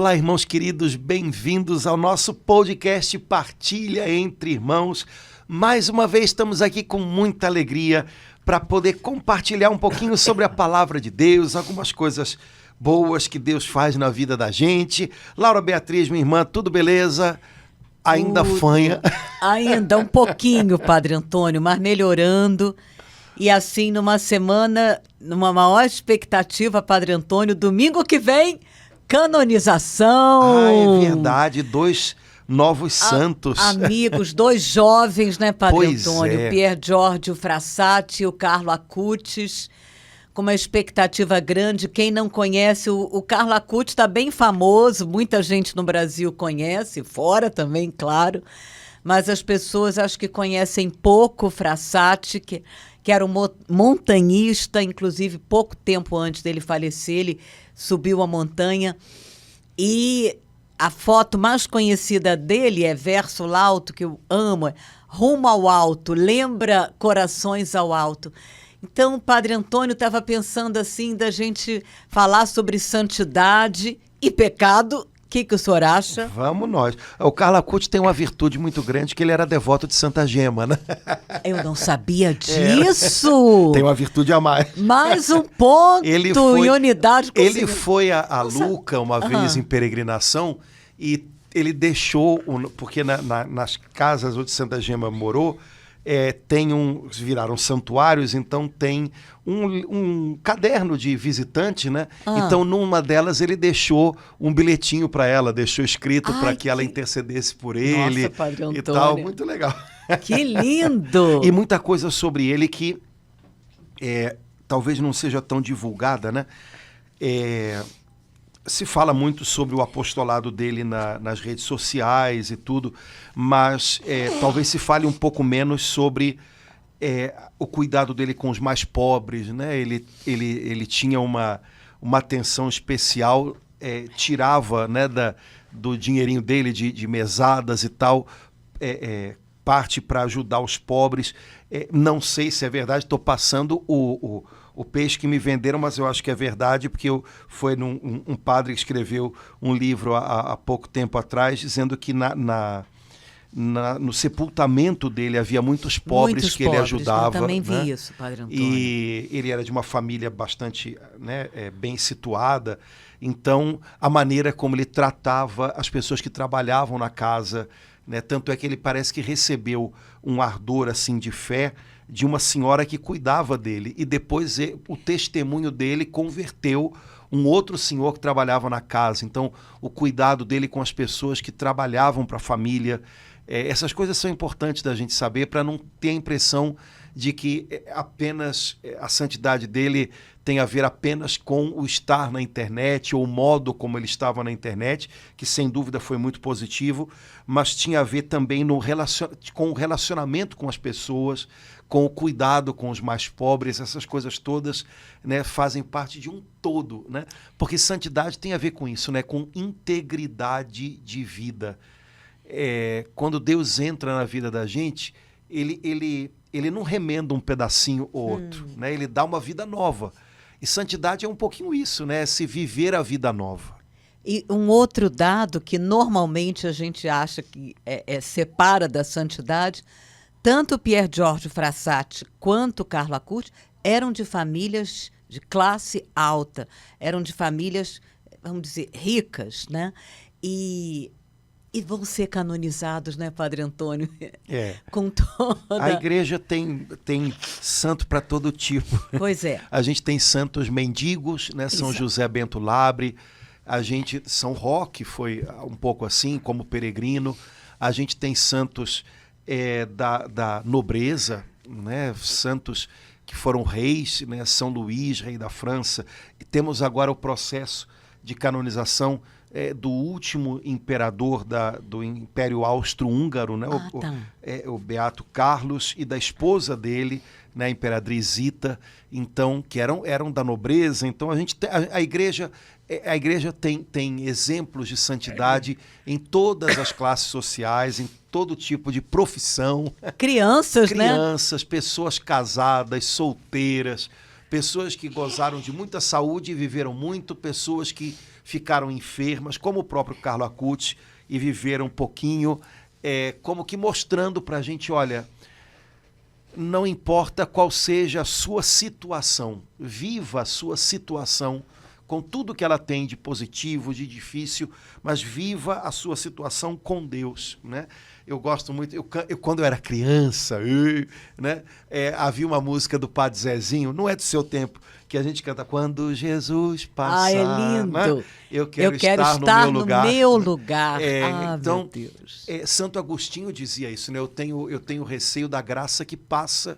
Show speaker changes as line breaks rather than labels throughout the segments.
Olá, irmãos queridos, bem-vindos ao nosso podcast Partilha Entre Irmãos. Mais uma vez estamos aqui com muita alegria para poder compartilhar um pouquinho sobre a palavra de Deus, algumas coisas boas que Deus faz na vida da gente. Laura Beatriz, minha irmã, tudo beleza? Ainda fanha?
Ainda um pouquinho, Padre Antônio, mas melhorando. E assim, numa semana, numa maior expectativa, Padre Antônio, domingo que vem, canonização.
Ah, é verdade, 2 novos santos.
Amigos, 2 jovens, né, Padre
Pois
Antônio?
é.
O Pier Giorgio Frassati e o Carlo Acutis, com uma expectativa grande. Quem não conhece, o Carlo Acutis está bem famoso, muita gente no Brasil conhece, fora também, claro. Mas as pessoas acho que conhecem pouco o Frassati, que era um montanhista, inclusive pouco tempo antes dele falecer, ele subiu a montanha. E a foto mais conhecida dele é Verso Alto, que eu amo, é Rumo ao Alto, lembra Corações ao Alto. Então, o Padre Antônio estava pensando assim, da gente falar sobre santidade e pecado. O que o senhor acha?
Vamos nós. O Carlo Acutis tem uma virtude muito grande, que ele era devoto de Santa Gema, né?
Eu não sabia disso!
Tem uma virtude a mais.
Mais um ponto em unidade com o
Ele
Senhor.
foi a Lucca uma vez em peregrinação e ele deixou, porque nas casas onde Santa Gema morou, viraram santuários, então tem um caderno de visitante, né? Então, numa delas, ele deixou um bilhetinho para ela, deixou escrito para que ela intercedesse por ele.
Nossa, Padre Antônio.
E tal. Muito legal.
Que lindo!
E muita coisa sobre ele que talvez não seja tão divulgada, né? Se fala muito sobre o apostolado dele nas redes sociais e tudo, mas talvez se fale um pouco menos sobre o cuidado dele com os mais pobres, né? Ele tinha uma atenção especial, tirava, né, do dinheirinho dele de mesadas e tal, parte para ajudar os pobres. Não sei se é verdade, estou passando o peixe que me venderam, mas eu acho que é verdade, porque foi um padre que escreveu um livro há pouco tempo atrás, dizendo que no sepultamento dele havia muitos pobres que ele ajudava.
Eu também vi,
né?
Isso, Padre Antônio.
E ele era de uma família bastante, né, bem situada, então a maneira como ele tratava as pessoas que trabalhavam na casa, né, tanto é que ele parece que recebeu um ardor assim de fé de uma senhora que cuidava dele, e depois o testemunho dele converteu um outro senhor que trabalhava na casa. Então, o cuidado dele com as pessoas que trabalhavam para a família, essas coisas são importantes da gente saber, para não ter a impressão de que apenas a santidade dele tem a ver apenas com o estar na internet ou o modo como ele estava na internet, que sem dúvida foi muito positivo, mas tinha a ver também com o relacionamento com as pessoas, com o cuidado com os mais pobres. Essas coisas todas, né, fazem parte de um todo, né? Porque santidade tem a ver com isso, né, com integridade de vida. Quando Deus entra na vida da gente, ele não remenda um pedacinho ou outro, né? Ele dá uma vida nova. E santidade é um pouquinho isso, né? Se viver a vida nova.
E um outro dado que normalmente a gente acha que separa da santidade, tanto Pier Giorgio Frassati quanto Carlo Acutis eram de famílias de classe alta, eram de famílias, vamos dizer, ricas, né? E vão ser canonizados, né, Padre Antônio? Com toda...
A igreja tem santo para todo tipo.
Pois é.
A gente tem santos mendigos, né? São José Bento Labre. São Roque foi um pouco assim, como peregrino. A gente tem santos da nobreza, né? Santos que foram reis, né? São Luís, rei da França. E temos agora o processo de canonização do último imperador do Império Austro-Húngaro, né? O Beato Carlos, e da esposa dele, né? A Imperatriz Zita, então, que eram da nobreza. Então a igreja tem exemplos de santidade em todas as classes sociais, em todo tipo de profissão.
Crianças, né?
Pessoas casadas, solteiras, pessoas que gozaram de muita saúde e viveram muito, pessoas que ficaram enfermas, como o próprio Carlo Acutis, e viveram um pouquinho, como que mostrando para a gente, olha, não importa qual seja a sua situação, viva a sua situação com tudo que ela tem de positivo, de difícil, mas viva a sua situação com Deus, né? Eu gosto muito, quando eu era criança, né, havia uma música do Padre Zezinho, não é do seu tempo, que a gente canta, quando Jesus passar,
é lindo.
Né? Eu quero estar no
meu lugar.
Então,
meu Deus.
Santo Agostinho dizia isso, né? Eu tenho receio da graça que passa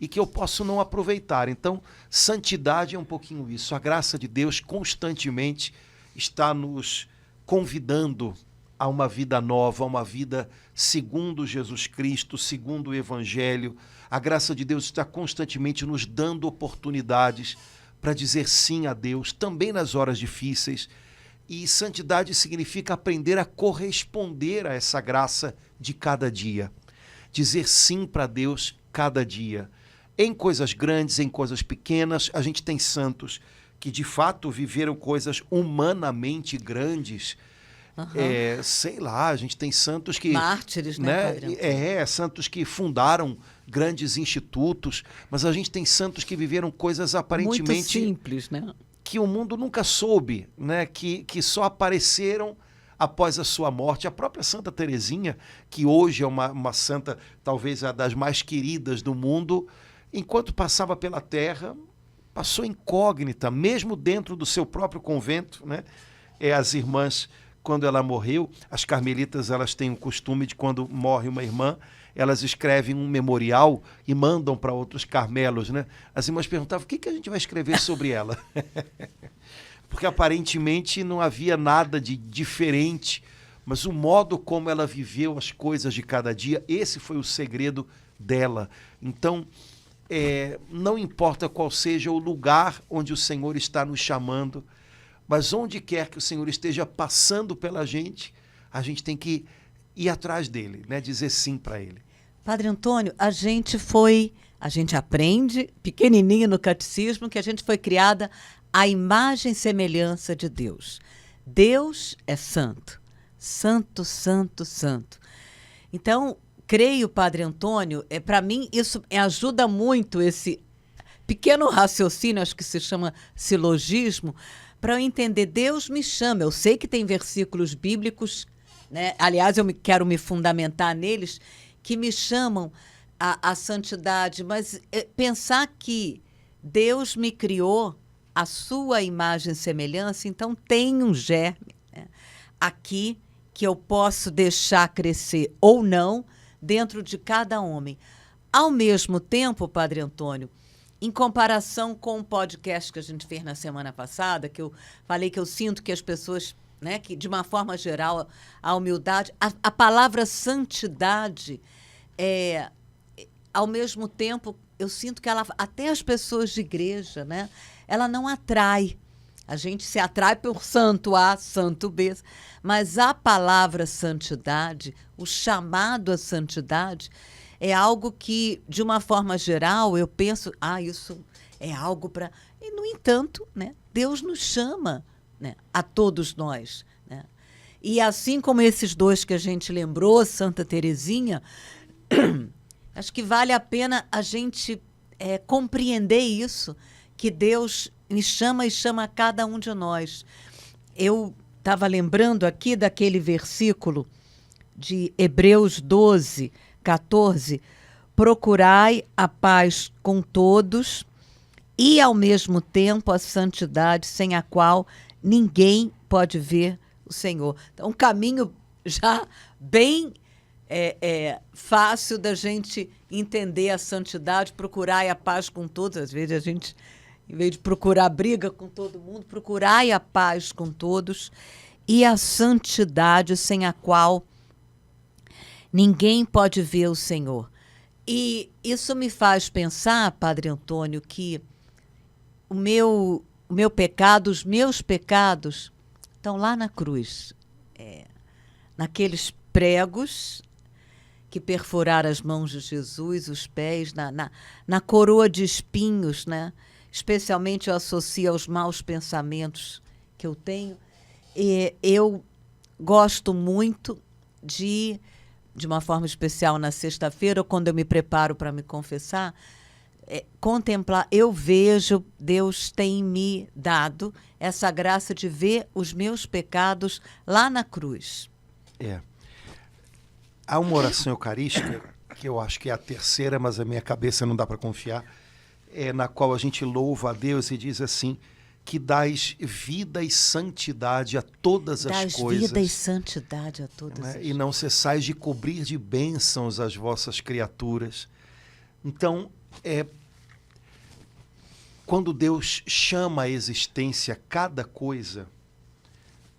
e que eu posso não aproveitar. Então, santidade é um pouquinho isso. A graça de Deus constantemente está nos convidando a uma vida nova, a uma vida segundo Jesus Cristo, segundo o Evangelho. A graça de Deus está constantemente nos dando oportunidades para dizer sim a Deus, também nas horas difíceis. E santidade significa aprender a corresponder a essa graça de cada dia. Dizer sim para Deus cada dia. Em coisas grandes, em coisas pequenas, a gente tem santos que de fato viveram coisas humanamente grandes. Sei lá, a gente tem santos que...
Mártires, né, Padre?
Santos que fundaram grandes institutos, mas a gente tem santos que viveram coisas aparentemente...
Muito simples, né?
Que o mundo nunca soube, né? Que só apareceram após a sua morte. A própria Santa Teresinha, que hoje é uma santa, talvez a das mais queridas do mundo, enquanto passava pela terra, passou incógnita, mesmo dentro do seu próprio convento, né? As irmãs, quando ela morreu, as carmelitas, elas têm o costume de, quando morre uma irmã, elas escrevem um memorial e mandam para outros carmelos, né? As irmãs perguntavam, o que a gente vai escrever sobre ela? Porque aparentemente não havia nada de diferente, mas o modo como ela viveu as coisas de cada dia, esse foi o segredo dela. Então, não importa qual seja o lugar onde o Senhor está nos chamando, mas onde quer que o Senhor esteja passando pela gente, a gente tem que ir atrás dele, né? Dizer sim para ele.
Padre Antônio, a gente aprende, pequenininho no catecismo, que a gente foi criada à imagem e semelhança de Deus. Deus é santo. Santo, santo, santo. Então, creio, Padre Antônio, para mim isso ajuda muito esse pequeno raciocínio, acho que se chama silogismo, para eu entender, Deus me chama. Eu sei que tem versículos bíblicos, né? Aliás, quero me fundamentar neles, que me chamam à santidade, mas pensar que Deus me criou à sua imagem e semelhança, então tem um germe, né, aqui que eu posso deixar crescer ou não dentro de cada homem. Ao mesmo tempo, Padre Antônio, em comparação com o podcast que a gente fez na semana passada, que eu falei que eu sinto que as pessoas, né, que de uma forma geral, a humildade, a palavra santidade, ao mesmo tempo, eu sinto que ela, até as pessoas de igreja, né, ela não atrai. A gente se atrai por santo A, santo B, mas a palavra santidade, o chamado à santidade, é algo que, de uma forma geral, eu penso, isso é algo para... E, no entanto, né, Deus nos chama, né, a todos nós. Né? E assim como esses dois que a gente lembrou, Santa Teresinha, acho que vale a pena a gente compreender isso, que Deus me chama e chama a cada um de nós. Eu estava lembrando aqui daquele versículo de Hebreus 12, 14, procurai a paz com todos e, ao mesmo tempo, a santidade, sem a qual ninguém pode ver o Senhor. Então, um caminho já bem fácil da gente entender a santidade, procurai a paz com todos. Às vezes a gente, em vez de procurar briga com todo mundo, procurai a paz com todos e a santidade, sem a qual ninguém pode ver o Senhor. E isso me faz pensar, Padre Antônio, que o meu pecado, os meus pecados, estão lá na cruz. Naqueles pregos que perfuraram as mãos de Jesus, os pés, na coroa de espinhos, né? Especialmente eu associo aos maus pensamentos que eu tenho. Eu gosto muito de uma forma especial na sexta-feira, quando eu me preparo para me confessar, contemplar. Eu vejo, Deus tem me dado essa graça de ver os meus pecados lá na cruz.
Há uma oração eucarística, que eu acho que é a terceira, mas a minha cabeça não dá para confiar, na qual a gente louva a Deus e diz assim, que dás vida e santidade a todas as coisas.
Dás vida e santidade a todas as coisas.
E não cessais de cobrir de bênçãos as vossas criaturas. Então, quando Deus chama à existência cada coisa,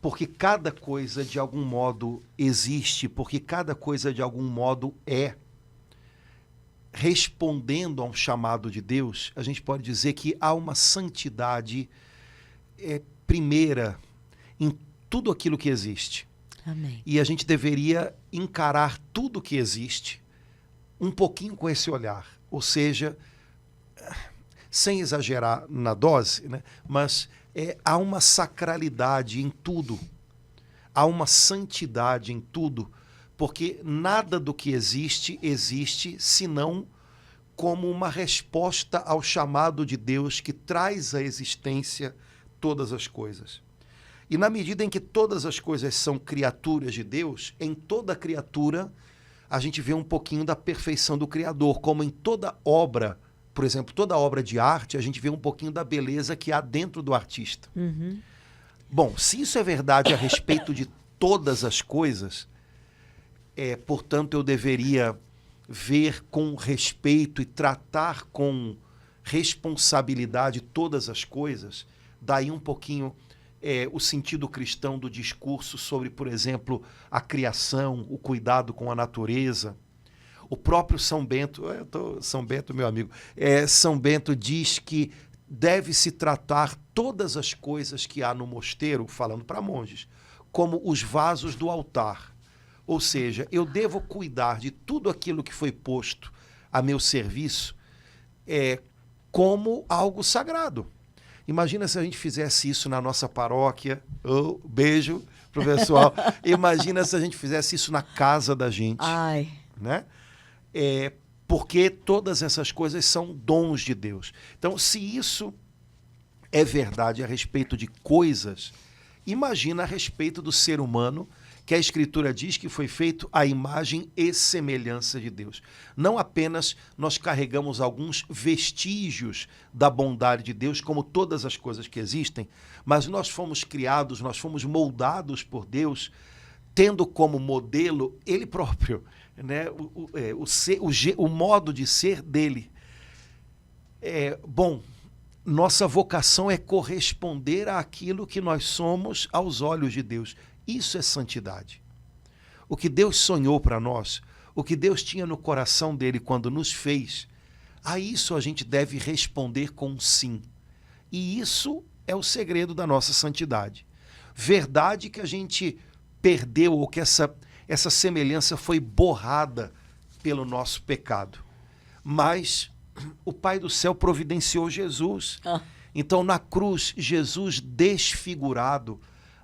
porque cada coisa de algum modo existe, porque cada coisa de algum modo respondendo a um chamado de Deus, a gente pode dizer que há uma santidade primeira em tudo aquilo que existe.
Amém.
E a gente deveria encarar tudo que existe um pouquinho com esse olhar, ou seja, sem exagerar na dose, né? Mas há uma sacralidade em tudo, há uma santidade em tudo, porque nada do que existe senão como uma resposta ao chamado de Deus que traz à existência todas as coisas. E na medida em que todas as coisas são criaturas de Deus, em toda criatura a gente vê um pouquinho da perfeição do Criador, como em toda obra, por exemplo, toda obra de arte, a gente vê um pouquinho da beleza que há dentro do artista.
Uhum.
Bom, se isso é verdade a respeito de todas as coisas, portanto, eu deveria ver com respeito e tratar com responsabilidade todas as coisas. Daí um pouquinho o sentido cristão do discurso sobre, por exemplo, a criação, o cuidado com a natureza. O próprio São Bento, São Bento, meu amigo, São Bento diz que deve-se tratar todas as coisas que há no mosteiro, falando para monges, como os vasos do altar. Ou seja, eu devo cuidar de tudo aquilo que foi posto a meu serviço como algo sagrado. Imagina se a gente fizesse isso na nossa paróquia. Beijo pro pessoal. Imagina se a gente fizesse isso na casa da gente.
Ai.
Né? Porque todas essas coisas são dons de Deus. Então, se isso é verdade a respeito de coisas, imagina a respeito do ser humano, que a Escritura diz que foi feito à imagem e semelhança de Deus. Não apenas nós carregamos alguns vestígios da bondade de Deus, como todas as coisas que existem, mas nós fomos criados, nós fomos moldados por Deus, tendo como modelo Ele próprio, né? O modo de ser dele. Bom, nossa vocação é corresponder àquilo que nós somos aos olhos de Deus. Isso é santidade. O que Deus sonhou para nós, o que Deus tinha no coração dele quando nos fez, a isso a gente deve responder com sim. E isso é o segredo da nossa santidade. Verdade que a gente perdeu, ou que essa semelhança foi borrada pelo nosso pecado. Mas o Pai do céu providenciou Jesus. Então, na cruz, Jesus desfigurado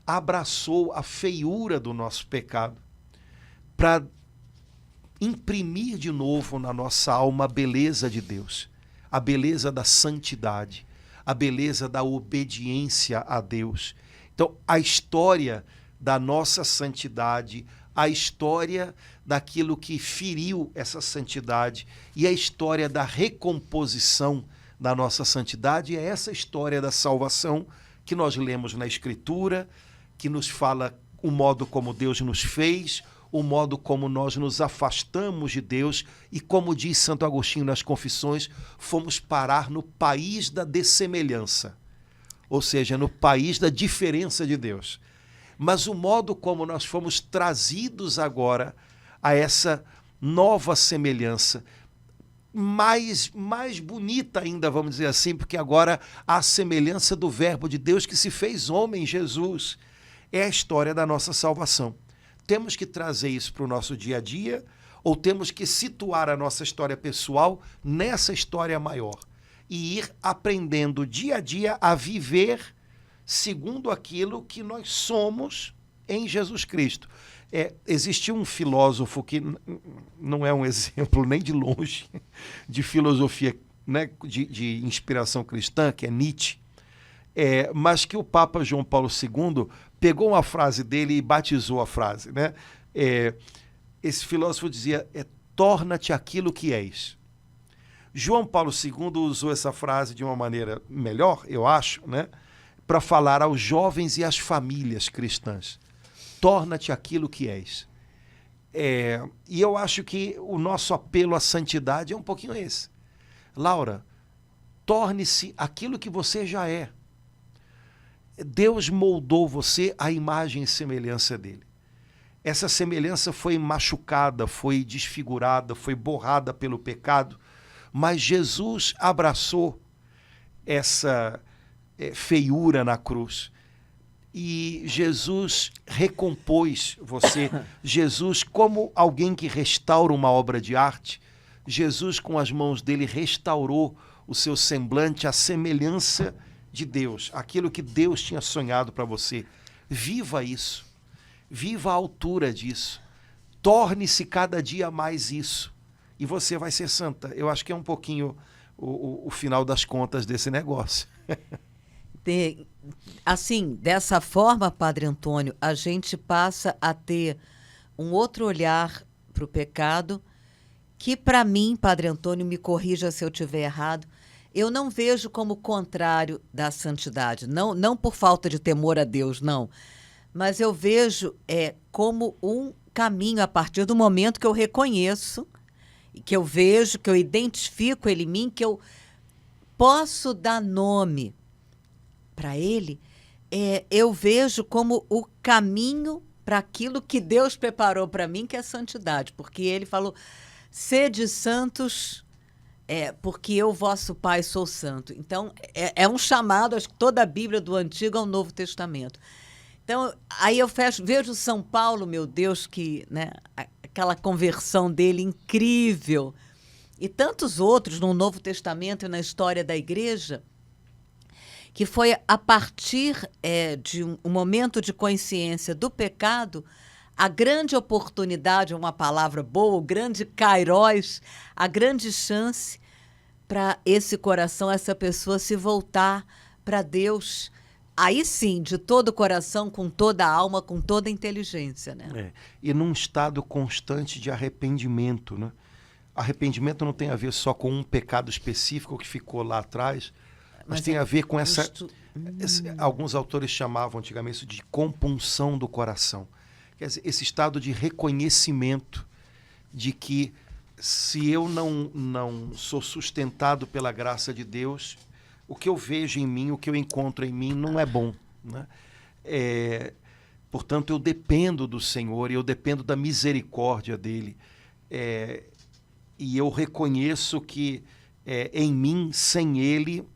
abraçou a feiura do nosso pecado para imprimir de novo na nossa alma a beleza de Deus, a beleza da santidade, a beleza da obediência a Deus. Então, a história da nossa santidade, a história daquilo que feriu essa santidade e a história da recomposição da nossa santidade é essa história da salvação que nós lemos na Escritura, que nos fala o modo como Deus nos fez, o modo como nós nos afastamos de Deus e, como diz Santo Agostinho nas Confissões, fomos parar no país da dessemelhança, ou seja, no país da diferença de Deus. Mas o modo como nós fomos trazidos agora a essa nova semelhança, mais bonita ainda, vamos dizer assim, porque agora há a semelhança do Verbo de Deus que se fez homem, Jesus. É a história da nossa salvação. Temos que trazer isso para o nosso dia a dia ou temos que situar a nossa história pessoal nessa história maior e ir aprendendo dia a dia a viver segundo aquilo que nós somos em Jesus Cristo. Existiu um filósofo que não é um exemplo nem de longe de filosofia, né, de inspiração cristã, que é Nietzsche, mas que o Papa João Paulo II pegou uma frase dele e batizou a frase. Né? Esse filósofo dizia, torna-te aquilo que és. João Paulo II usou essa frase de uma maneira melhor, eu acho, né, para falar aos jovens e às famílias cristãs. Torna-te aquilo que és. E eu acho que o nosso apelo à santidade é um pouquinho esse. Laura, torne-se aquilo que você já é. Deus moldou você à imagem e semelhança dele. Essa semelhança foi machucada, foi desfigurada, foi borrada pelo pecado, mas Jesus abraçou essa feiura na cruz. E Jesus recompôs você. Jesus, como alguém que restaura uma obra de arte, Jesus, com as mãos dele, restaurou o seu semblante à semelhança de Deus, aquilo que Deus tinha sonhado para você. Viva isso. Viva a altura disso. Torne-se cada dia mais isso. E você vai ser santa. Eu acho que é um pouquinho o final das contas desse negócio.
Assim, dessa forma, Padre Antônio, a gente passa a ter um outro olhar para o pecado que, para mim, Padre Antônio, me corrija se eu estiver errado, eu não vejo como contrário da santidade. Não por falta de temor a Deus, não. Mas eu vejo como um caminho a partir do momento que eu reconheço, que eu vejo, que eu identifico ele em mim, que eu posso dar nome para ele, eu vejo como o caminho para aquilo que Deus preparou para mim, que é a santidade. Porque ele falou, sede santos, porque eu, vosso Pai, sou santo. Então, é um chamado, acho que toda a Bíblia do Antigo ao Novo Testamento. Então, aí eu vejo São Paulo, meu Deus, que, né, aquela conversão dele incrível, e tantos outros no Novo Testamento e na história da Igreja, que foi a partir de um momento de consciência do pecado, a grande oportunidade, uma palavra boa, o grande kairós, a grande chance para esse coração, essa pessoa se voltar para Deus. Aí sim, de todo o coração, com toda a alma, com toda a inteligência. Né?
E num estado constante de arrependimento. Né? Arrependimento não tem a ver só com um pecado específico que ficou lá atrás, mas tem a ver com essa... Alguns autores chamavam antigamente isso de compunção do coração. Quer dizer, esse estado de reconhecimento de que se eu não sou sustentado pela graça de Deus, o que eu vejo em mim, o que eu encontro em mim não é bom. Né? Portanto, eu dependo do Senhor e eu dependo da misericórdia dele. E eu reconheço que em mim, sem ele,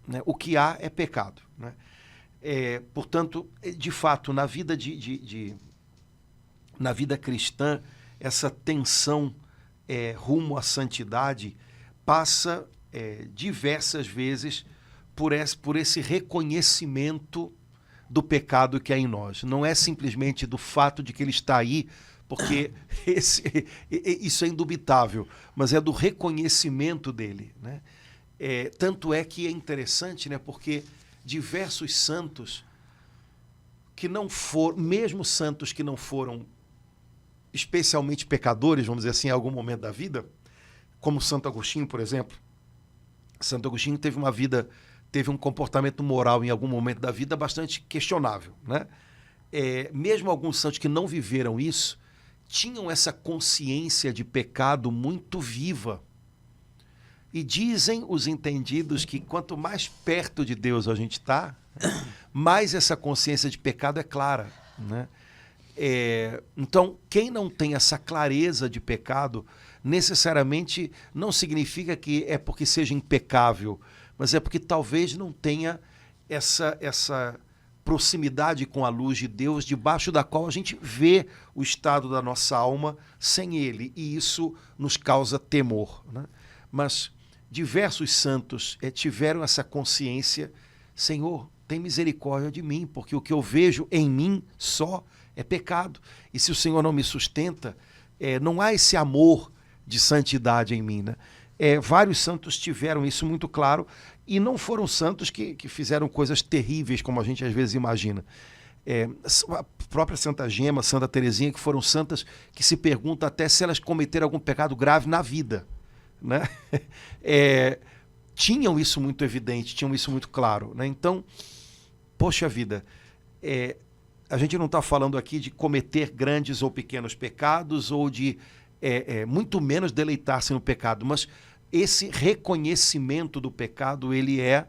né, o que há é pecado. Né? Portanto, de fato, na vida na vida cristã, essa tensão rumo à santidade passa diversas vezes por esse reconhecimento do pecado que há em nós. Não é simplesmente do fato de que ele está aí, porque isso é indubitável, mas é do reconhecimento dele. Né? Tanto é que é interessante, né, porque diversos santos que não foram, mesmo santos que não foram especialmente pecadores, vamos dizer assim, em algum momento da vida, como Santo Agostinho, por exemplo. Santo Agostinho teve um comportamento moral em algum momento da vida bastante questionável. Né? Mesmo alguns santos que não viveram isso, tinham essa consciência de pecado muito viva. E dizem os entendidos que quanto mais perto de Deus a gente está, mais essa consciência de pecado é clara. Né? Então, quem não tem essa clareza de pecado, necessariamente não significa que é porque seja impecável, mas é porque talvez não tenha essa proximidade com a luz de Deus, debaixo da qual a gente vê o estado da nossa alma sem ele, e isso nos causa temor. Né? Mas diversos santos tiveram essa consciência, Senhor, tem misericórdia de mim, porque o que eu vejo em mim só é pecado. E se o Senhor não me sustenta, não há esse amor de santidade em mim, né? Vários santos tiveram isso muito claro, e não foram santos que fizeram coisas terríveis, como a gente às vezes imagina. A própria Santa Gema, Santa Teresinha, que foram santas que se pergunta até se elas cometeram algum pecado grave na vida, né? Tinham isso muito evidente, tinham isso muito claro, né? Então, poxa vida, a gente não está falando aqui de cometer grandes ou pequenos pecados, ou de muito menos deleitar-se no pecado, mas esse reconhecimento do pecado, ele é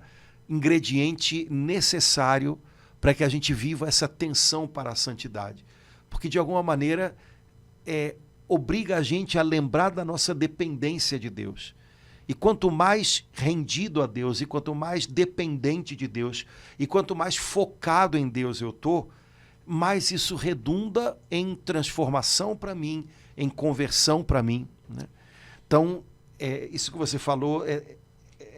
ingrediente necessário para que a gente viva essa tensão para a santidade. Porque, de alguma maneira, obriga a gente a lembrar da nossa dependência de Deus. E quanto mais rendido a Deus, e quanto mais dependente de Deus, e quanto mais focado em Deus eu estou, mais isso redunda em transformação para mim, em conversão para mim, né? Então, isso que você falou,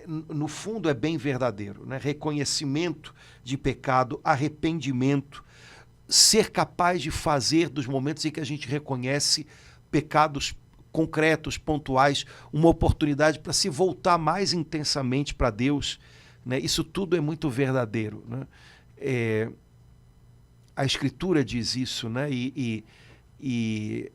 no fundo, é bem verdadeiro, né? Reconhecimento de pecado, arrependimento, ser capaz de fazer dos momentos em que a gente reconhece pecados concretos, pontuais, uma oportunidade para se voltar mais intensamente para Deus, né? Isso tudo é muito verdadeiro, né? A Escritura diz isso, né? E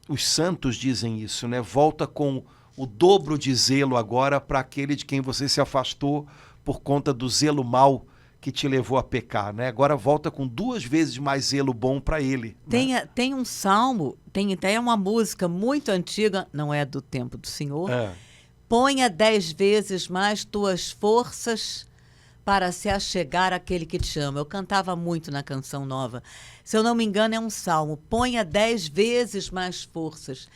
os santos dizem isso, né? Volta com o dobro de zelo agora para aquele de quem você se afastou por conta do zelo mau que te levou a pecar, né? Agora volta com 2 vezes mais zelo bom para ele.
Tem um salmo, tem até uma música muito antiga, não é do tempo do Senhor. Ponha 10 vezes mais tuas forças para se achegar àquele que te ama. Eu cantava muito na Canção Nova. Se eu não me engano, é um salmo. Ponha 10 vezes mais forças.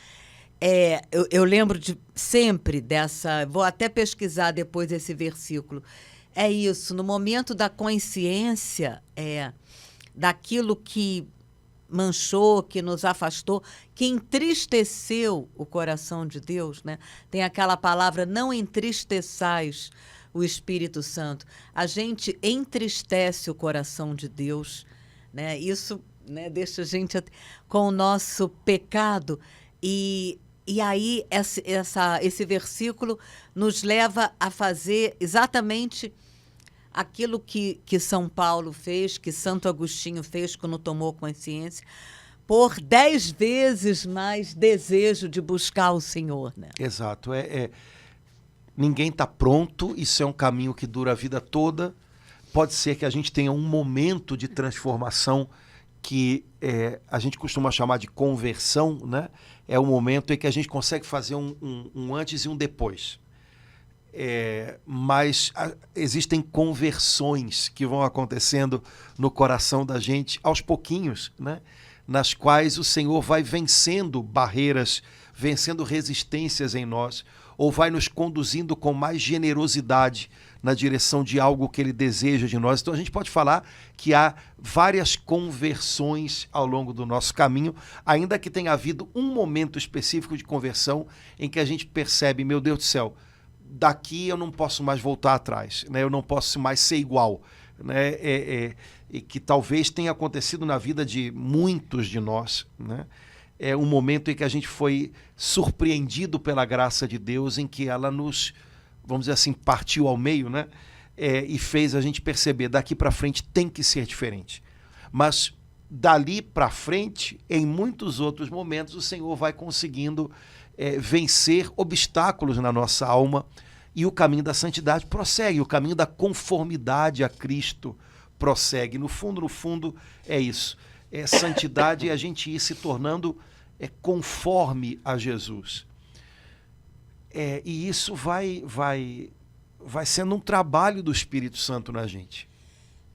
Eu lembro sempre dessa... Vou até pesquisar depois esse versículo. É isso, no momento da consciência, daquilo que manchou, que nos afastou, que entristeceu o coração de Deus, né? Tem aquela palavra, não entristeçais o Espírito Santo. A gente entristece o coração de Deus, né? Isso, né, deixa a gente com o nosso pecado. E aí esse versículo nos leva a fazer exatamente aquilo que São Paulo fez, que Santo Agostinho fez quando tomou consciência, por 10 vezes mais desejo de buscar o Senhor, né?
Exato. Ninguém está pronto, isso é um caminho que dura a vida toda. Pode ser que a gente tenha um momento de transformação que a gente costuma chamar de conversão, né? É o momento em que a gente consegue fazer um antes e um depois. Mas existem conversões que vão acontecendo no coração da gente aos pouquinhos, né? Nas quais o Senhor vai vencendo barreiras, vencendo resistências em nós, ou vai nos conduzindo com mais generosidade na direção de algo que Ele deseja de nós. Então a gente pode falar que há várias conversões ao longo do nosso caminho, ainda que tenha havido um momento específico de conversão em que a gente percebe, meu Deus do céu, daqui eu não posso mais voltar atrás, né? Eu não posso mais ser igual, né? E que talvez tenha acontecido na vida de muitos de nós, né? É um momento em que a gente foi surpreendido pela graça de Deus, em que ela nos, vamos dizer assim, partiu ao meio, né? E fez a gente perceber, daqui para frente tem que ser diferente. Mas dali para frente, em muitos outros momentos, o Senhor vai conseguindo vencer obstáculos na nossa alma, e o caminho da santidade prossegue, o caminho da conformidade a Cristo prossegue. No fundo, é isso. Santidade é a gente ir se tornando conforme a Jesus. E isso vai sendo um trabalho do Espírito Santo na gente.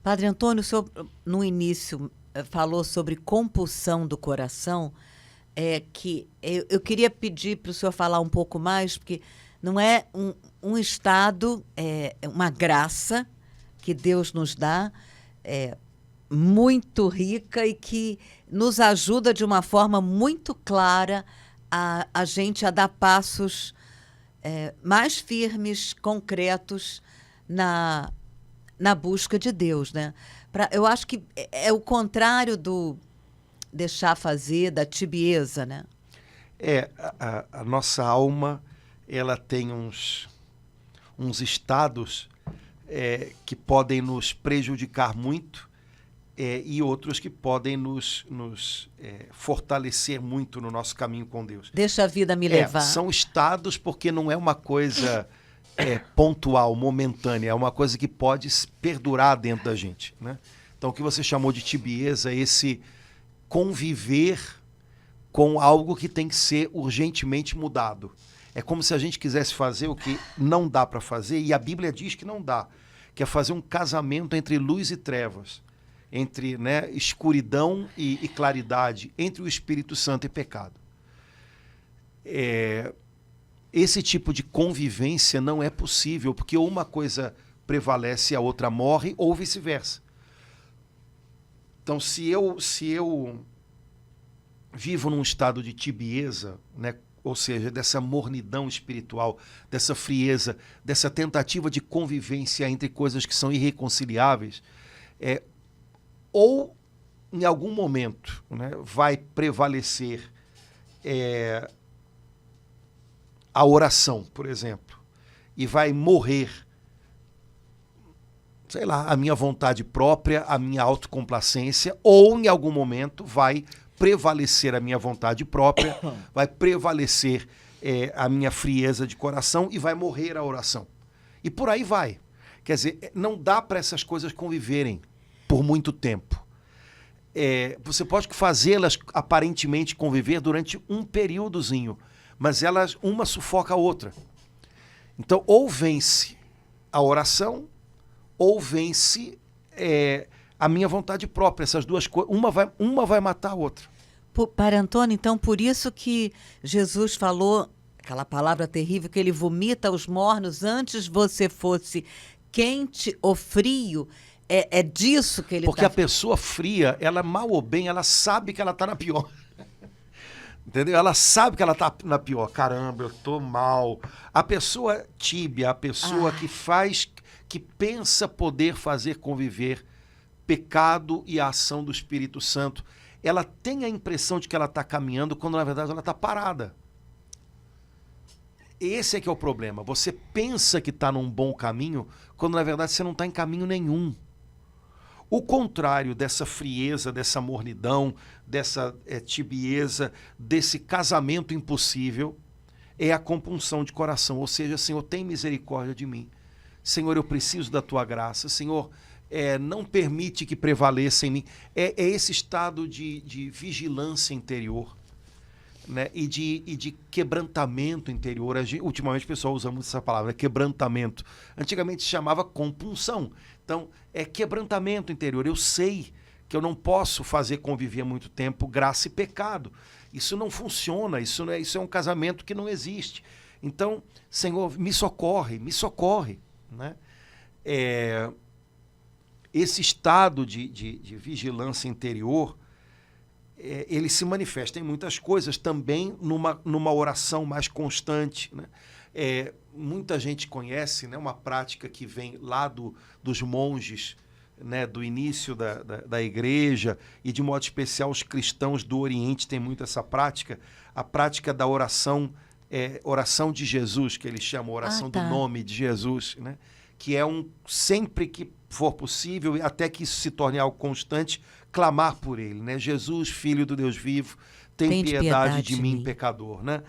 Padre Antônio, o senhor no início falou sobre compulsão do coração, que eu queria pedir para o senhor falar um pouco mais, porque não é um estado, é uma graça que Deus nos dá, muito rica e que nos ajuda de uma forma muito clara a gente a dar passos mais firmes, concretos na busca de Deus, né? Eu acho que é o contrário do deixar fazer, da tibieza, né?
A nossa alma, ela tem uns estados que podem nos prejudicar muito e outros que podem nos fortalecer muito no nosso caminho com Deus.
Deixa a vida me levar.
São estados porque não é uma coisa pontual, momentânea, é uma coisa que pode perdurar dentro da gente, né? Então, o que você chamou de tibieza é esse conviver com algo que tem que ser urgentemente mudado. É como se a gente quisesse fazer o que não dá para fazer, e a Bíblia diz que não dá, que é fazer um casamento entre luz e trevas, entre, né, escuridão e claridade, entre o Espírito Santo e pecado. Esse tipo de convivência não é possível, porque ou uma coisa prevalece e a outra morre, ou vice-versa. Então, se eu vivo num estado de tibieza, né, ou seja, dessa mornidão espiritual, dessa frieza, dessa tentativa de convivência entre coisas que são irreconciliáveis, ou em algum momento, né, vai prevalecer a oração, por exemplo, e vai morrer, sei lá, a minha vontade própria, a minha autocomplacência, ou em algum momento vai prevalecer a minha vontade própria, vai prevalecer a minha frieza de coração e vai morrer a oração. E por aí vai. Quer dizer, não dá para essas coisas conviverem por muito tempo. Você pode fazê-las aparentemente conviver durante um períodozinho, mas uma sufoca a outra. Então, ou vence a oração, ou vence a minha vontade própria. Essas duas coisas, uma vai matar a outra.
Padre Antônio, então, por isso que Jesus falou aquela palavra terrível, que ele vomita os mornos antes você fosse quente ou frio. É disso que ele
Porque a pessoa fria, ela mal ou bem, ela sabe que ela está na pior. Entendeu? Ela sabe que ela está na pior. Caramba, eu estou mal. A pessoa tíbia, a pessoa que pensa poder fazer conviver pecado e a ação do Espírito Santo, ela tem a impressão de que ela está caminhando, quando na verdade ela está parada. Esse é que é o problema. Você pensa que está num bom caminho, quando na verdade você não está em caminho nenhum. O contrário dessa frieza, dessa mornidão, dessa tibieza, desse casamento impossível, é a compunção de coração. Ou seja, Senhor, tem misericórdia de mim. Senhor, eu preciso da Tua graça. Senhor, não permite que prevaleça em mim. É esse estado de vigilância interior, né? e de quebrantamento interior. Ultimamente o pessoal usa muito essa palavra, quebrantamento. Antigamente se chamava compunção. Então, é quebrantamento interior. Eu sei que eu não posso fazer conviver muito tempo graça e pecado. Isso não funciona, isso é um casamento que não existe. Então, Senhor, me socorre, né? Esse estado de vigilância interior, ele se manifesta em muitas coisas, também numa oração mais constante, né? Muita gente conhece, né, uma prática que vem lá dos monges, né, do início da igreja, e de modo especial os cristãos do Oriente têm muito essa prática, a prática da oração, oração de Jesus, que eles chamam, oração do nome de Jesus, né, que é sempre que for possível, e até que isso se torne algo constante, clamar por ele, né? Jesus, Filho do Deus vivo, tem piedade de mim, pecador, né?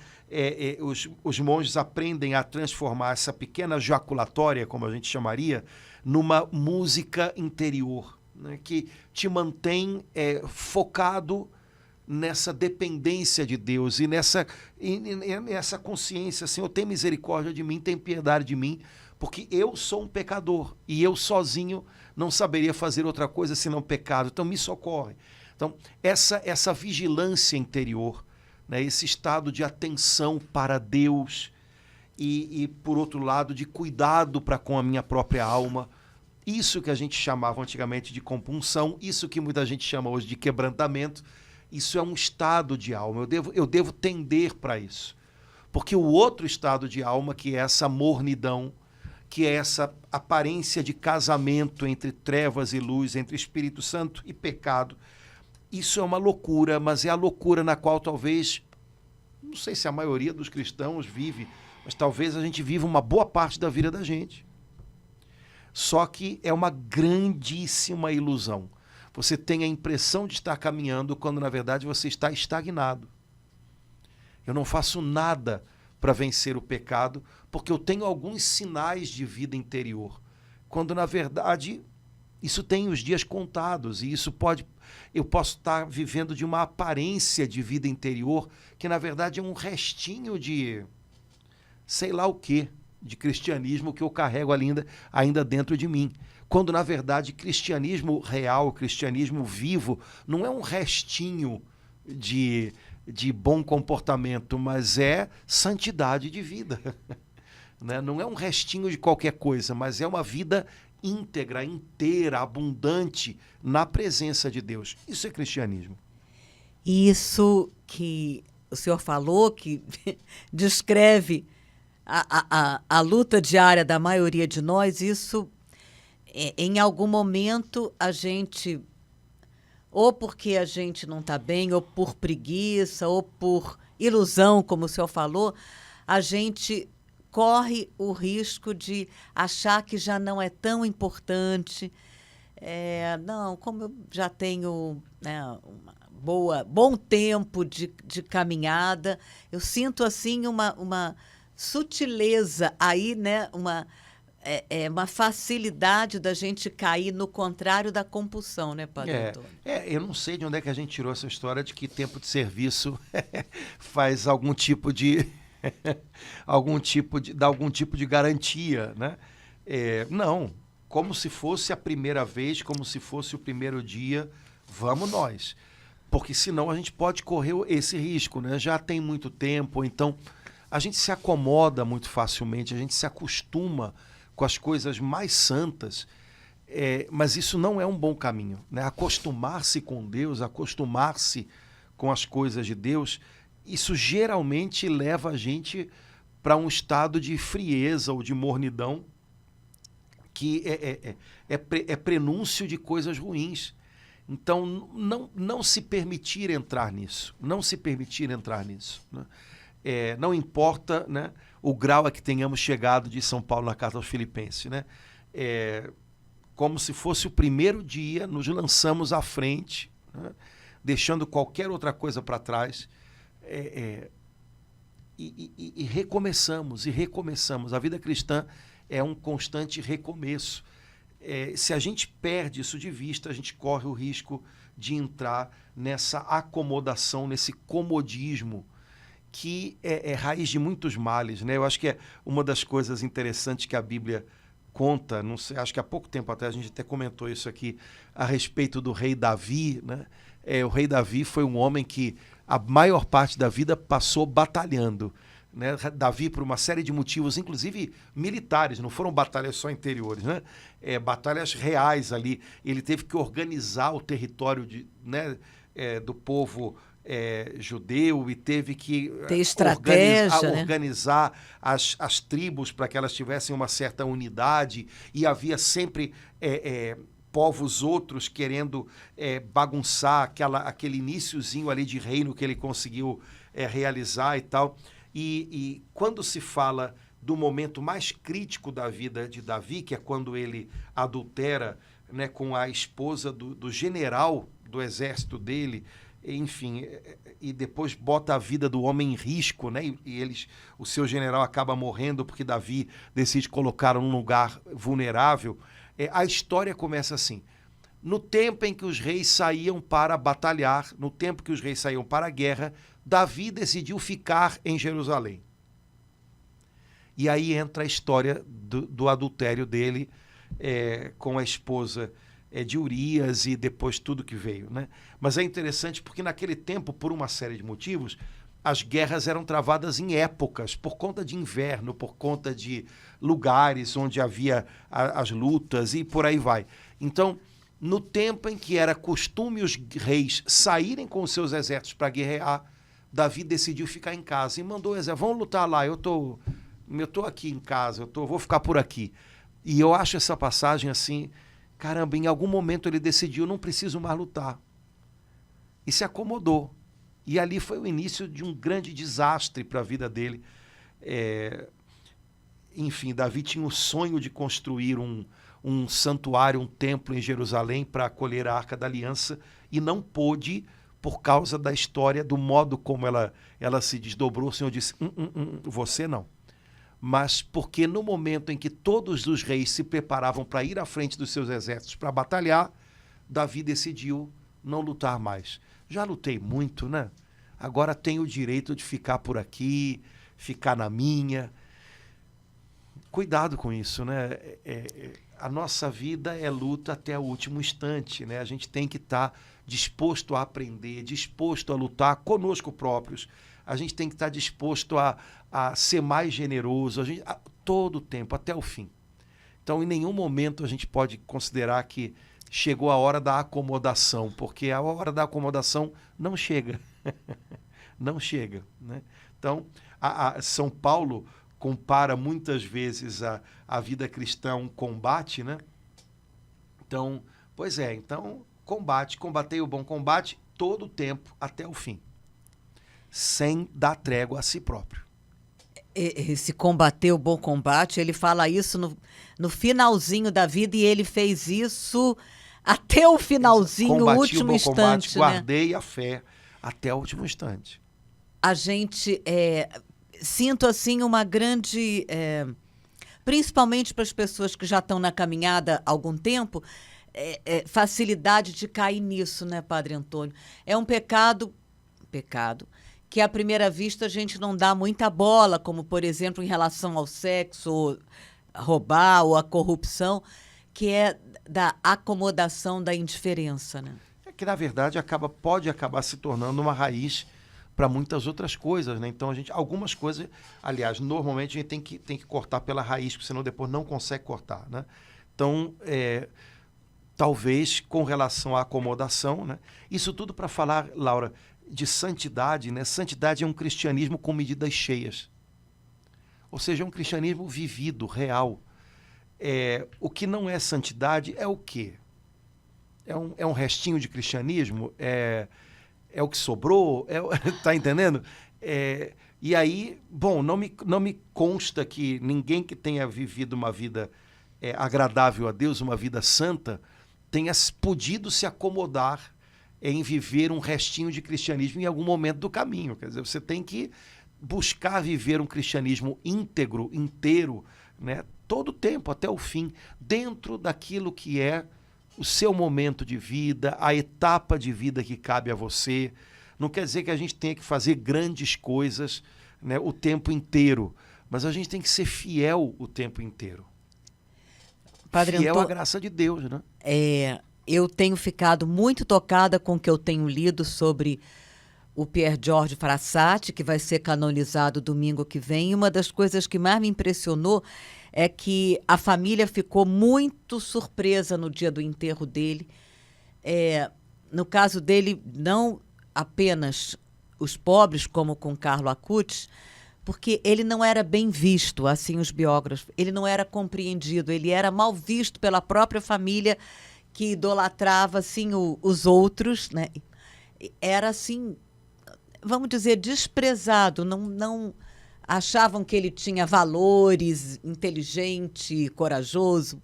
Os monges aprendem a transformar essa pequena jaculatória, como a gente chamaria, numa música interior, né? Que te mantém focado nessa dependência de Deus e nessa consciência, Senhor, tem misericórdia de mim, tem piedade de mim, porque eu sou um pecador e eu sozinho não saberia fazer outra coisa senão pecado, então me socorre. Então, essa vigilância interior, né, esse estado de atenção para Deus e, por outro lado, de cuidado para com a minha própria alma, isso que a gente chamava antigamente de compunção, isso que muita gente chama hoje de quebrantamento, isso é um estado de alma, eu devo tender para isso. Porque o outro estado de alma, que é essa mornidão, que é essa aparência de casamento entre trevas e luz, entre Espírito Santo e pecado. Isso é uma loucura, mas é a loucura na qual talvez, não sei se a maioria dos cristãos vive, mas talvez a gente viva uma boa parte da vida da gente. Só que é uma grandíssima ilusão. Você tem a impressão de estar caminhando quando, na verdade, você está estagnado. Eu não faço nada para vencer o pecado, porque eu tenho alguns sinais de vida interior. Quando, na verdade, isso tem os dias contados, e eu posso estar vivendo de uma aparência de vida interior, que, na verdade, é um restinho de sei lá o quê, de cristianismo que eu carrego ainda dentro de mim. Quando, na verdade, cristianismo real, cristianismo vivo, não é um restinho de bom comportamento, mas é santidade de vida. Né? Não é um restinho de qualquer coisa, mas é uma vida íntegra, inteira, abundante na presença de Deus. Isso é cristianismo.
Isso que o senhor falou, que descreve a luta diária da maioria de nós, isso, em algum momento, a gente, ou porque a gente não está bem, ou por preguiça, ou por ilusão, como o senhor falou, a gente corre o risco de achar que já não é tão importante. Não, como eu já tenho, né, bom tempo de caminhada, eu sinto assim uma sutileza aí, né, uma facilidade da gente cair no contrário da compulsão, né, Padre Antônio?
Eu não sei de onde é que a gente tirou essa história de que tempo de serviço faz algum tipo de dá algum tipo de garantia, né? Não, como se fosse a primeira vez, como se fosse o primeiro dia, vamos nós. Porque senão a gente pode correr esse risco, né? Já tem muito tempo, então a gente se acomoda muito facilmente, a gente se acostuma com as coisas mais santas, mas isso não é um bom caminho, né? Acostumar-se com Deus, acostumar-se com as coisas de Deus, isso geralmente leva a gente para um estado de frieza ou de mornidão que é prenúncio de coisas ruins. Então, não se permitir entrar nisso, não se permitir entrar nisso, né? Não importa, né, o grau a que tenhamos chegado, de São Paulo na carta aos Filipenses, né? Como se fosse o primeiro dia, nos lançamos à frente, né, deixando qualquer outra coisa para trás, e recomeçamos, e recomeçamos. A vida cristã é um constante recomeço. Se a gente perde isso de vista, a gente corre o risco de entrar nessa acomodação, nesse comodismo, que é raiz de muitos males, né? Eu acho que é uma das coisas interessantes que a Bíblia conta, não sei, acho que há pouco tempo até a gente até comentou isso aqui, a respeito do rei Davi, né? O rei Davi foi um homem que a maior parte da vida passou batalhando, né? Davi, por uma série de motivos, inclusive militares, não foram batalhas só interiores, né? Batalhas reais ali. Ele teve que organizar o território do povo judeu, e teve que
ter estratégia,
organizar as tribos para que elas tivessem uma certa unidade, e havia sempre povos outros querendo bagunçar aquele iniciozinho ali de reino que ele conseguiu realizar e tal. E quando se fala do momento mais crítico da vida de Davi, que é quando ele adultera, né, com a esposa do general do exército dele, enfim, e depois bota a vida do homem em risco, né? O seu general acaba morrendo porque Davi decide colocá-lo num lugar vulnerável. A história começa assim: no tempo em que os reis saíam para batalhar, no tempo que os reis saíam para a guerra, Davi decidiu ficar em Jerusalém. E aí entra a história do adultério dele com a esposa de Urias, e depois tudo que veio, né? Mas é interessante porque naquele tempo, por uma série de motivos, as guerras eram travadas em épocas, por conta de inverno, por conta de lugares onde havia as lutas e por aí vai. Então, no tempo em que era costume os reis saírem com os seus exércitos para guerrear, Davi decidiu ficar em casa e mandou o exército: vão lutar lá, eu estou Eu estou aqui em casa, vou ficar por aqui. E eu acho essa passagem assim, caramba, em algum momento ele decidiu, não preciso mais lutar. E se acomodou. E ali foi o início de um grande desastre para a vida dele. Enfim, Davi tinha o sonho de construir um santuário, um templo em Jerusalém para acolher a Arca da Aliança e não pôde por causa da história, do modo como ela se desdobrou. O Senhor disse, você não. Mas porque no momento em que todos os reis se preparavam para ir à frente dos seus exércitos para batalhar, Davi decidiu não lutar mais. Já lutei muito, né? Agora tenho o direito de ficar por aqui, ficar na minha. Cuidado com isso, né? A nossa vida é luta até o último instante, né? A gente tem que estar disposto a aprender, disposto a lutar conosco próprios. A gente tem que estar disposto a ser mais generoso, todo o tempo, até o fim. Então, em nenhum momento a gente pode considerar que chegou a hora da acomodação, porque a hora da acomodação não chega. Não chega, né? Então, São Paulo compara muitas vezes a vida cristã a um combate, né? Então, combatei o bom combate todo o tempo, até o fim, sem dar trégua a si próprio.
Esse combater o bom combate, ele fala isso no finalzinho da vida e ele fez isso até o finalzinho, o último instante.
Guardei a fé até o último instante.
A gente, sinto assim uma grande, principalmente para as pessoas que já estão na caminhada há algum tempo, facilidade de cair nisso, né, Padre Antônio? É um pecado que à primeira vista a gente não dá muita bola, como, por exemplo, em relação ao sexo, ou roubar ou a corrupção, que é da acomodação, da indiferença, né?
É que, na verdade, pode acabar se tornando uma raiz para muitas outras coisas, né? Então, algumas coisas, aliás, normalmente a gente tem que cortar pela raiz, porque senão depois não consegue cortar, né? Então, talvez com relação à acomodação, né? Isso tudo para falar, Laura, de santidade, né? Santidade é um cristianismo com medidas cheias. Ou seja, é um cristianismo vivido, real. O que não é santidade é o quê? É um restinho de cristianismo? É o que sobrou? Tá entendendo? E aí, bom, não me consta que ninguém que tenha vivido uma vida agradável a Deus, uma vida santa, tenha podido se acomodar em viver um restinho de cristianismo em algum momento do caminho. Quer dizer, você tem que buscar viver um cristianismo íntegro, inteiro, né, todo o tempo, até o fim, dentro daquilo que é o seu momento de vida, a etapa de vida que cabe a você. Não quer dizer que a gente tenha que fazer grandes coisas, né, o tempo inteiro, mas a gente tem que ser fiel o tempo inteiro.
Padre
fiel
Antônio,
à graça de Deus, né?
Eu tenho ficado muito tocada com o que eu tenho lido sobre o Pier Giorgio Frassati, que vai ser canonizado domingo que vem. E uma das coisas que mais me impressionou é que a família ficou muito surpresa no dia do enterro dele. No caso dele, não apenas os pobres, como com Carlo Acutis, porque ele não era bem visto, assim os biógrafos, ele não era compreendido, ele era mal visto pela própria família, que idolatrava assim os outros, né? Era assim, vamos dizer, desprezado, não achavam que ele tinha valores, inteligente, corajoso.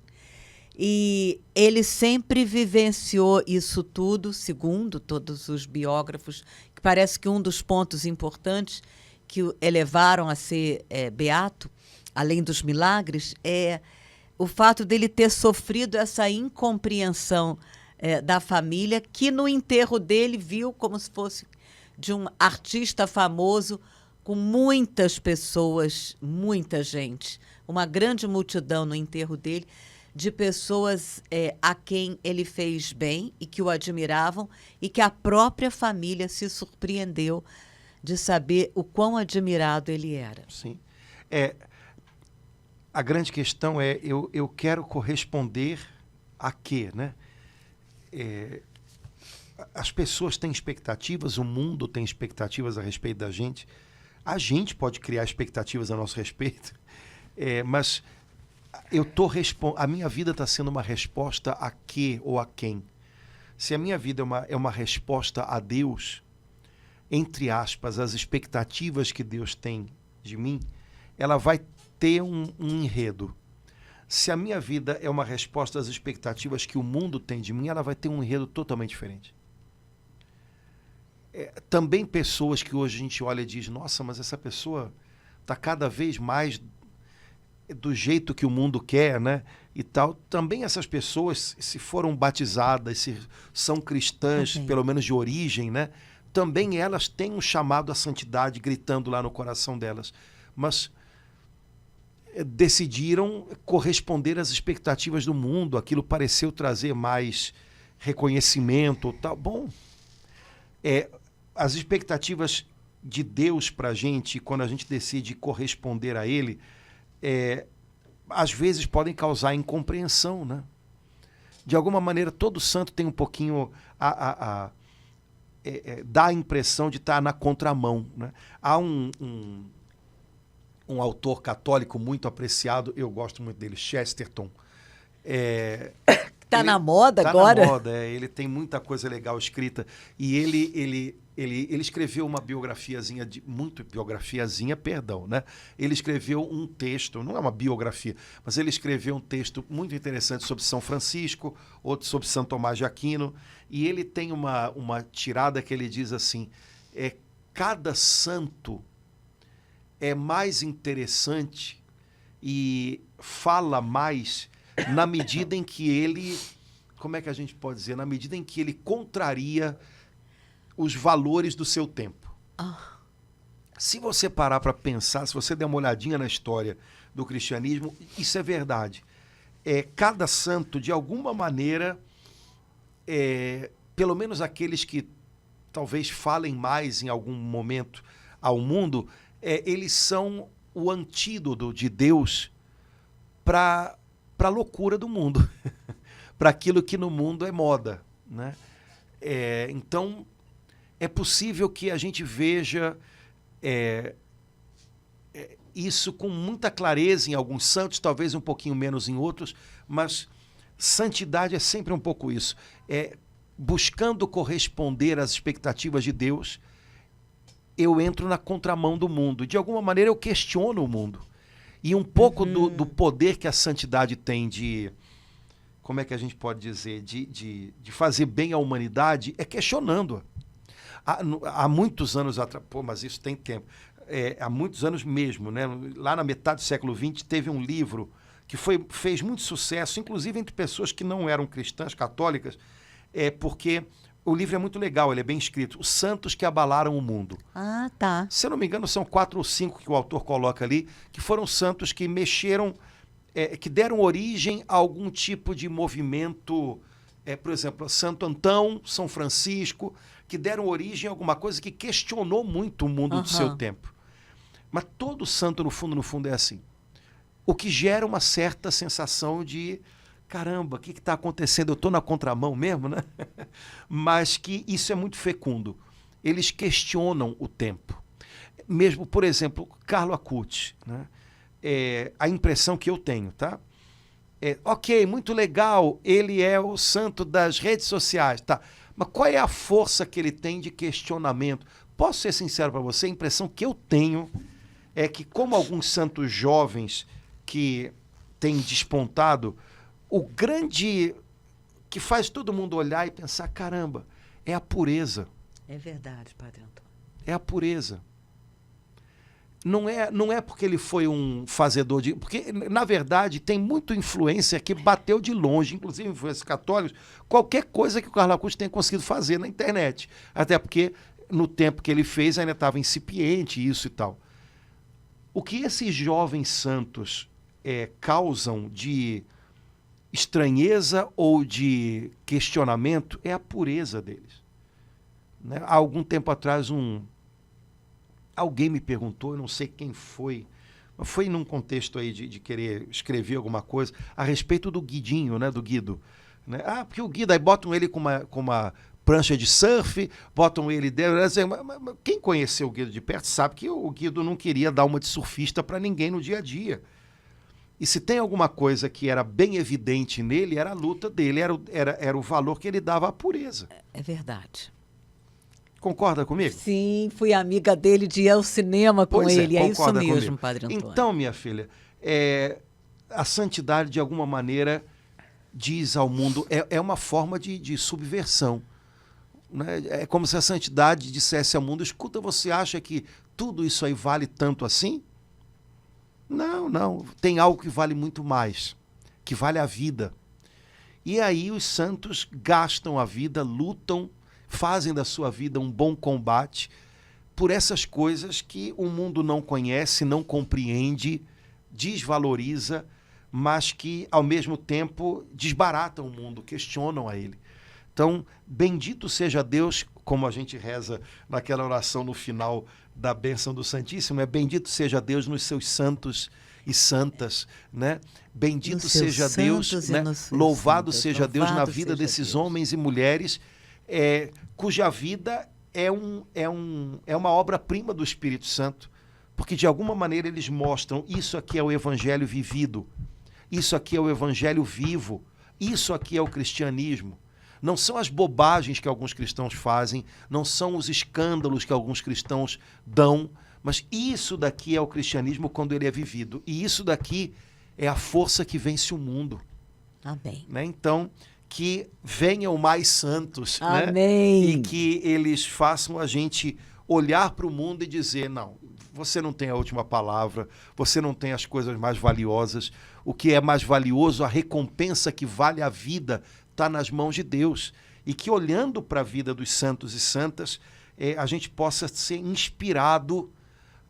E ele sempre vivenciou isso tudo, segundo todos os biógrafos, que parece que um dos pontos importantes que o elevaram a ser beato, além dos milagres, é o fato dele ter sofrido essa incompreensão da família, que no enterro dele viu como se fosse de um artista famoso, com muitas pessoas, muita gente, uma grande multidão no enterro dele, de pessoas a quem ele fez bem e que o admiravam, e que a própria família se surpreendeu de saber o quão admirado ele era.
Sim. A grande questão é, eu quero corresponder a quê, né? As pessoas têm expectativas, o mundo tem expectativas a respeito da gente. A gente pode criar expectativas a nosso respeito, mas a minha vida está sendo uma resposta a quê ou a quem? Se a minha vida é uma resposta a Deus, entre aspas, as expectativas que Deus tem de mim, ela vai ter um enredo. Se a minha vida é uma resposta às expectativas que o mundo tem de mim, ela vai ter um enredo totalmente diferente. Também pessoas que hoje a gente olha e diz, nossa, mas essa pessoa está cada vez mais do jeito que o mundo quer, né? E tal. Também essas pessoas, se foram batizadas, se são cristãs, pelo menos de origem, né? Também elas têm um chamado à santidade gritando lá no coração delas. Mas decidiram corresponder às expectativas do mundo. Aquilo pareceu trazer mais reconhecimento, tal. Bom, as expectativas de Deus para a gente, quando a gente decide corresponder a Ele, às vezes podem causar incompreensão, né? De alguma maneira, todo santo tem um pouquinho dá a impressão de estar na contramão, né? Há um autor católico muito apreciado, eu gosto muito dele, Chesterton.
Está na moda agora?
Está na moda, ele tem muita coisa legal escrita. E ele escreveu uma biografiazinha, né? Ele escreveu um texto, não é uma biografia, mas ele escreveu um texto muito interessante sobre São Francisco, outro sobre São Tomás de Aquino, e ele tem uma tirada que ele diz assim, cada santo é mais interessante e fala mais na medida em que ele, como é que a gente pode dizer, na medida em que ele contraria os valores do seu tempo. Se você parar para pensar, se você der uma olhadinha na história do cristianismo, isso é verdade. Cada santo, de alguma maneira, pelo menos aqueles que talvez falem mais em algum momento ao mundo, eles são o antídoto de Deus para a loucura do mundo, para aquilo que no mundo é moda, né? Então, é possível que a gente veja isso com muita clareza em alguns santos, talvez um pouquinho menos em outros, mas santidade é sempre um pouco isso. Buscando corresponder às expectativas de Deus, eu entro na contramão do mundo. De alguma maneira, eu questiono o mundo. E um pouco do poder que a santidade tem de, como é que a gente pode dizer, de fazer bem à humanidade, é questionando-a. Há muitos anos atrás, mas isso tem tempo, há muitos anos mesmo, né? Lá na metade do século XX, teve um livro que fez muito sucesso, inclusive entre pessoas que não eram cristãs, católicas, porque o livro é muito legal, ele é bem escrito, Os Santos que Abalaram o Mundo.
Ah, tá.
Se eu não me engano, são 4 ou 5 que o autor coloca ali, que foram santos que mexeram, que deram origem a algum tipo de movimento, por exemplo, Santo Antão, São Francisco, que deram origem a alguma coisa que questionou muito o mundo do seu tempo. Mas todo santo, no fundo, é assim. O que gera uma certa sensação de, caramba, o que está acontecendo? Eu estou na contramão mesmo, né? Mas que isso é muito fecundo. Eles questionam o tempo. Mesmo, por exemplo, Carlo Acutis, né? A impressão que eu tenho, tá? Ok, muito legal, ele é o santo das redes sociais, tá? Mas qual é a força que ele tem de questionamento? Posso ser sincero para você? A impressão que eu tenho é que, como alguns santos jovens que têm despontado, o grande que faz todo mundo olhar e pensar, caramba, é a pureza.
É verdade, Padre Antônio.
É a pureza. Não é porque ele foi um fazedor de... Porque, na verdade, tem muita influência que bateu de longe, inclusive influências católicas, qualquer coisa que o Carlo Acutis tenha conseguido fazer na internet. Até porque, no tempo que ele fez, ainda estava incipiente isso e tal. O que esses jovens santos causam de estranheza ou de questionamento é a pureza deles. Né? Há algum tempo atrás, alguém me perguntou, eu não sei quem foi, mas foi num contexto aí de querer escrever alguma coisa a respeito do Guidinho, né, do Guido. Né? Porque o Guido, aí botam ele com uma prancha de surf, botam ele dentro. Quem conheceu o Guido de perto sabe que o Guido não queria dar uma de surfista para ninguém no dia a dia. E se tem alguma coisa que era bem evidente nele, era a luta dele, era o valor que ele dava à pureza.
É verdade.
Concorda comigo?
Sim, fui amiga dele de ir ao cinema com
Pois
ele. É isso
concorda
mesmo,
comigo.
Padre Antônio.
Então, minha filha, a santidade, de alguma maneira, diz ao mundo, é uma forma de subversão. Né? É como se a santidade dissesse ao mundo, escuta, você acha que tudo isso aí vale tanto assim? Não, não. Tem algo que vale muito mais, que vale a vida. E aí os santos gastam a vida, lutam, fazem da sua vida um bom combate por essas coisas que o mundo não conhece, não compreende, desvaloriza, mas que, ao mesmo tempo, desbaratam o mundo, questionam a ele. Então, bendito seja Deus, como a gente reza naquela oração no final da bênção do Santíssimo, bendito seja Deus nos seus santos e santas, né? Bendito seja Deus, né? Louvado seja Deus na vida desses homens e mulheres cuja vida é uma obra-prima do Espírito Santo, porque de alguma maneira eles mostram, isso aqui é o evangelho vivido, isso aqui é o evangelho vivo, isso aqui é o cristianismo. Não são as bobagens que alguns cristãos fazem, não são os escândalos que alguns cristãos dão, mas isso daqui é o cristianismo quando ele é vivido. E isso daqui é a força que vence o mundo.
Amém.
Né? Então, que venham mais santos.
Amém.
Né? E que eles façam a gente olhar para o mundo e dizer, não, você não tem a última palavra, você não tem as coisas mais valiosas. O que é mais valioso, a recompensa que vale a vida, está nas mãos de Deus. E que olhando para a vida dos santos e santas, a gente possa ser inspirado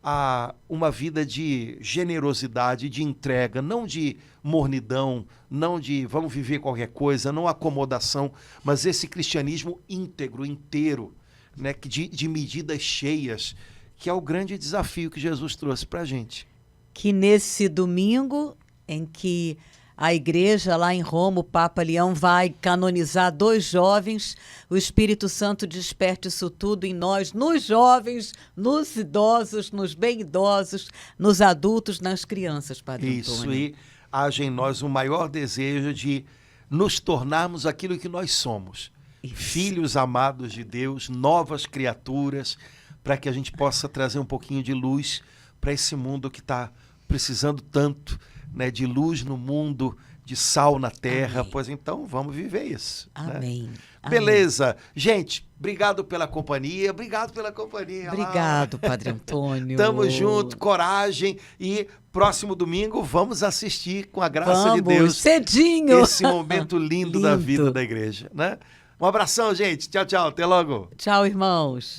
a uma vida de generosidade, de entrega, não de mornidão, não de vamos viver qualquer coisa, não acomodação, mas esse cristianismo íntegro, inteiro, né, de medidas cheias, que é o grande desafio que Jesus trouxe para a gente.
Que nesse domingo em que a igreja lá em Roma, o Papa Leão vai canonizar 2 jovens, o Espírito Santo desperte isso tudo em nós, nos jovens, nos idosos, nos bem idosos, nos adultos, nas crianças, Padre Antônio.
Isso, e haja em nós o maior desejo de nos tornarmos aquilo que nós somos. Isso. Filhos amados de Deus, novas criaturas, para que a gente possa trazer um pouquinho de luz para esse mundo que está precisando tanto, né, de luz no mundo, de sal na terra. Amém. Pois então, vamos viver isso.
Amém.
Né?
Amém.
Beleza. Gente, obrigado pela companhia. Obrigado pela companhia.
Obrigado, Padre Antônio.
Tamo junto, coragem. E próximo domingo vamos assistir, com a graça de Deus,
cedinho,
esse momento lindo da vida da igreja. Né? Um abração, gente. Tchau, tchau. Até logo.
Tchau, irmãos.